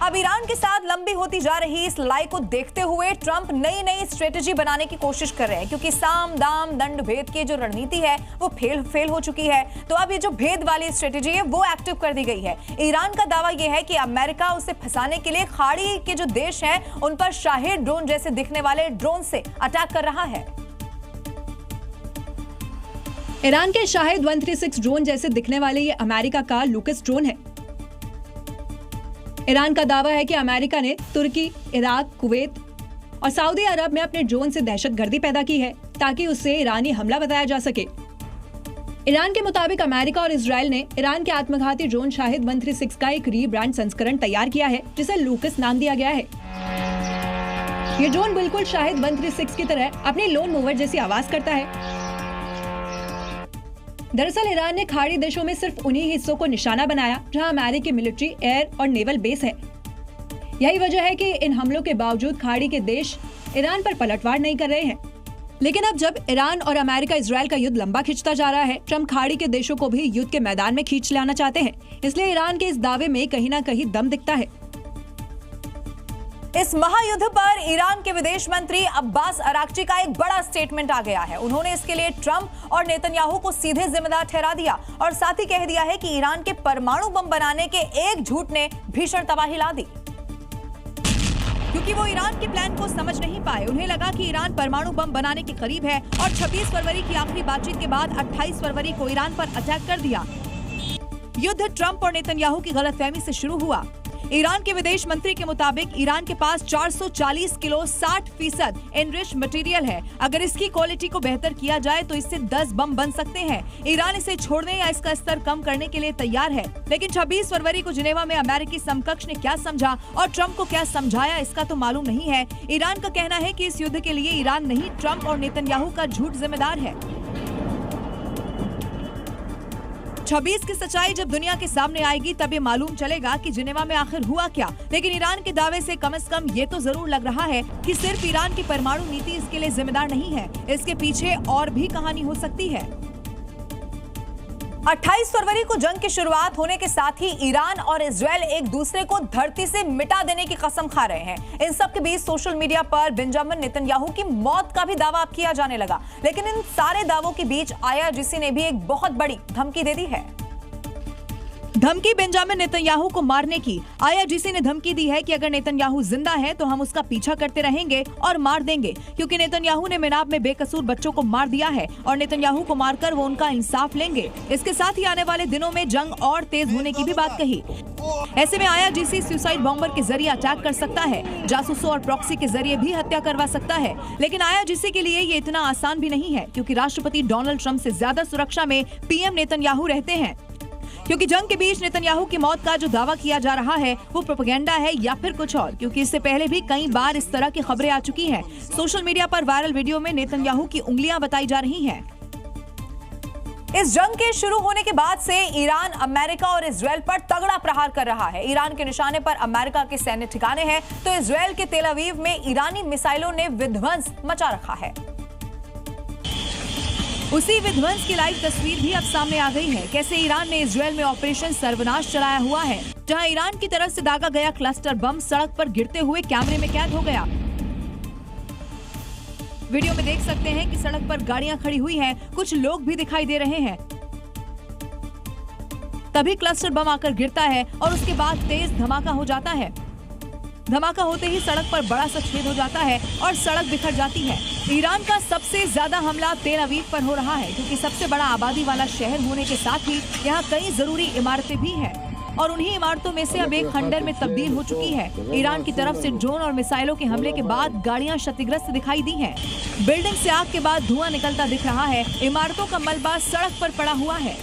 अब ईरान के साथ लंबी होती जा रही इस लड़ाई को देखते हुए ट्रंप नई स्ट्रेटेजी बनाने की कोशिश कर रहे हैं, क्योंकि साम दाम दंड भेद की जो रणनीति है वो फेल हो चुकी है। तो अब ये जो भेद वाली स्ट्रेटेजी है वो एक्टिव कर दी गई है। ईरान का दावा यह है कि अमेरिका उसे फंसाने के लिए खाड़ी के जो देश हैं उन पर शाहिद ड्रोन जैसे दिखने वाले ड्रोन से अटैक कर रहा है। ईरान के शाहिद 136 ड्रोन जैसे दिखने वाले ये अमेरिका का लूकस ड्रोन है। ईरान का दावा है कि अमेरिका ने तुर्की, इराक, कुवैत और सऊदी अरब में अपने ड्रोन से दहशतगर्दी पैदा की है ताकि उसे ईरानी हमला बताया जा सके। ईरान के मुताबिक अमेरिका और इजराइल ने ईरान के आत्मघाती ड्रोन शाहिद 136 का एक रीब्रांड संस्करण तैयार किया है, जिसे लूकस नाम दिया गया है। ये ड्रोन बिल्कुल शाहिद 136 की तरह अपनी लोन मूवर जैसी आवाज करता है। दरअसल ईरान ने खाड़ी देशों में सिर्फ उन्हीं हिस्सों को निशाना बनाया जहां अमेरिकी मिलिट्री, एयर और नेवल बेस है। यही वजह है कि इन हमलों के बावजूद खाड़ी के देश ईरान पर पलटवार नहीं कर रहे हैं। लेकिन अब जब ईरान और अमेरिका इजराइल का युद्ध लंबा खिंचता जा रहा है, ट्रंप खाड़ी के देशों को भी युद्ध के मैदान में खींच लाना चाहते हैं। इसलिए ईरान के इस दावे में कहीं न कहीं दम दिखता है। इस महायुद्ध पर ईरान के विदेश मंत्री अब्बास अराक्ची का एक बड़ा स्टेटमेंट आ गया है। उन्होंने इसके लिए ट्रंप और नेतन्याहू को सीधे जिम्मेदार ठहरा दिया और साथ ही कह दिया है कि ईरान के परमाणु बम बनाने के एक झूठ ने भीषण तबाही ला दी, क्योंकि वो ईरान के प्लान को समझ नहीं पाए। उन्हें लगा कि ईरान परमाणु बम बनाने के करीब है और 26 फरवरी की आखिरी बातचीत के बाद 28 फरवरी को ईरान पर अटैक कर दिया। युद्ध ट्रंप और नेतन्याहू की गलतफहमी से शुरू हुआ। ईरान के विदेश मंत्री के मुताबिक ईरान के पास 440 किलो 60% एनरिच्ड मटेरियल है। अगर इसकी क्वालिटी को बेहतर किया जाए तो इससे 10 बम बन सकते हैं। ईरान इसे छोड़ने या इसका स्तर कम करने के लिए तैयार है। लेकिन 26 फरवरी को जिनेवा में अमेरिकी समकक्ष ने क्या समझा और ट्रंप को क्या समझाया, इसका तो मालूम नहीं है। ईरान का कहना है कि इस युद्ध के लिए ईरान नहीं, ट्रंप और नेतन्याहू का झूठ जिम्मेदार है। 26 की सच्चाई जब दुनिया के सामने आएगी तब ये मालूम चलेगा कि जिनेवा में आखिर हुआ क्या। लेकिन ईरान के दावे से कम ये तो जरूर लग रहा है कि सिर्फ ईरान की परमाणु नीति इसके लिए जिम्मेदार नहीं है। इसके पीछे और भी कहानी हो सकती है। 28 फरवरी को जंग की शुरुआत होने के साथ ही ईरान और इजराइल एक दूसरे को धरती से मिटा देने की कसम खा रहे हैं। इन सब के बीच सोशल मीडिया पर बेंजामिन नेतन्याहू की मौत का भी दावा किया जाने लगा। लेकिन इन सारे दावों के बीच आईआरजीसी ने भी एक बहुत बड़ी धमकी दे दी है। धमकी बेंजामिन नेतन्याहू को मारने की। आईआरजीसी ने धमकी दी है कि अगर नेतन्याहू जिंदा है तो हम उसका पीछा करते रहेंगे और मार देंगे, क्योंकि नेतन्याहू ने मिनाब में बेकसूर बच्चों को मार दिया है और नेतन्याहू को मारकर वो उनका इंसाफ लेंगे। इसके साथ ही आने वाले दिनों में जंग और तेज होने की भी बात कही। ऐसे में आईआरजीसी सुसाइड बॉम्बर के जरिए अटैक कर सकता है, जासूसों और प्रॉक्सी के जरिए भी हत्या करवा सकता है। लेकिन आईआरजीसी के लिए ये इतना आसान भी नहीं है, क्योंकि राष्ट्रपति डोनाल्ड ट्रंप से ज्यादा सुरक्षा में पीएम नेतन्याहू रहते हैं। क्योंकि जंग के बीच नेतन्याहू की मौत का जो दावा किया जा रहा है वो प्रोपेगेंडा है या फिर कुछ और, क्योंकि इससे पहले भी कई बार इस तरह की खबरें आ चुकी हैं। सोशल मीडिया पर वायरल वीडियो में नेतन्याहू की उंगलियां बताई जा रही हैं। इस जंग के शुरू होने के बाद से ईरान अमेरिका और इजराइल पर तगड़ा प्रहार कर रहा है। ईरान के निशाने पर अमेरिका के सैन्य ठिकाने हैं, तो इजराइल के तेल अवीव में ईरानी मिसाइलों ने विध्वंस मचा रखा है। उसी विध्वंस की लाइव तस्वीर भी अब सामने आ गई है। कैसे ईरान ने इजराइल में ऑपरेशन सर्वनाश चलाया हुआ है, जहां ईरान की तरफ से दागा गया क्लस्टर बम सड़क पर गिरते हुए कैमरे में कैद हो गया। वीडियो में देख सकते हैं कि सड़क पर गाड़ियां खड़ी हुई हैं, कुछ लोग भी दिखाई दे रहे हैं। तभी क्लस्टर बम आकर गिरता है और उसके बाद तेज धमाका हो जाता है। धमाका होते ही सड़क पर बड़ा सा छेद हो जाता है और सड़क बिखर जाती है। ईरान का सबसे ज्यादा हमला तेल अवीव पर हो रहा है, क्योंकि सबसे बड़ा आबादी वाला शहर होने के साथ ही यहाँ कई जरूरी इमारतें भी हैं और उन्हीं इमारतों में से अब एक खंडर में तब्दील हो चुकी है। ईरान की तरफ से ड्रोन और मिसाइलों के हमले के बाद गाड़ियां क्षतिग्रस्त दिखाई दी हैं। बिल्डिंग से आग के बाद धुआं निकलता दिख रहा है। इमारतों का मलबा सड़क पर पड़ा हुआ है।